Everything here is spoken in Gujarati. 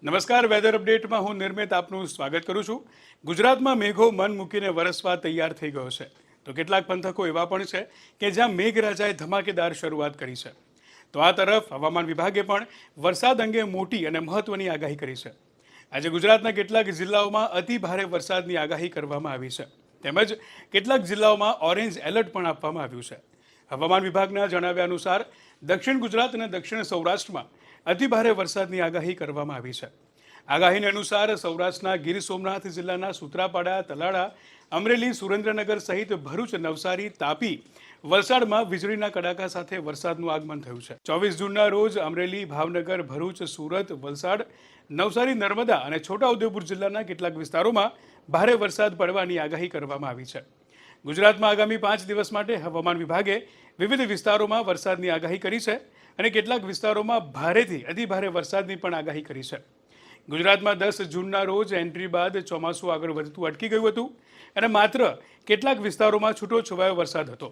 નમસ્કાર, વેધર અપડેટમાં હું નિર્મિત આપનું સ્વાગત કરું છું। ગુજરાતમાં મેઘો મન મૂકીને વરસવા તૈયાર થઈ ગયો છે, તો કેટલાક પંથકો એવા પણ છે કે જ્યાં મેઘરાજાએ ધમાકેદાર શરૂઆત કરી છે। તો આ તરફ હવામાન વિભાગે પણ વરસાદ અંગે મોટી અને મહત્વની આગાહી કરી છે। આજે ગુજરાતના કેટલાક જિલ્લાઓમાં અતિ ભારે વરસાદની આગાહી કરવામાં આવી છે, તેમજ કેટલાક જિલ્લાઓમાં ઓરેન્જ એલર્ટ પણ આપવામાં આવ્યું છે। હવામાન વિભાગના જણાવ્યા અનુસાર દક્ષિણ ગુજરાત અને દક્ષિણ સૌરાષ્ટ્રમાં અતિભારે વરસાદની આગાહી કરવામાં આવી છે। આગાહીને અનુસાર સૌરાષ્ટ્રના ગીર સોમનાથ જિલ્લાના સૂત્રાપાડા, તલાળા, અમરેલી, સુરેન્દ્રનગર સહિત ભરૂચ, નવસારી, તાપી, વલસાડમાં વીજળીના કડાકા સાથે વરસાદનું આગમન થયું છે। 24 જૂનના રોજ અમરેલી, ભાવનગર, ભરૂચ, સુરત, વલસાડ, નવસારી, નર્મદા અને છોટાઉદેપુર જિલ્લાના કેટલાક વિસ્તારોમાં ભારે વરસાદ પડવાની આગાહી કરવામાં આવી છે। ગુજરાતમાં આગામી 5 દિવસ માટે હવામાન વિભાગે વિવિધ વિસ્તારોમાં વરસાદની આગાહી કરી છે અને કેટલાક વિસ્તારોમાં ભારેથી અતિભારે વરસાદની પણ આગાહી કરી છે। ગુજરાતમાં 10 જૂનના રોજ એન્ટ્રી બાદ ચોમાસું આગળ વધતું અટકી ગયું હતું અને માત્ર કેટલાક વિસ્તારોમાં છૂટોછવાયો વરસાદ હતો।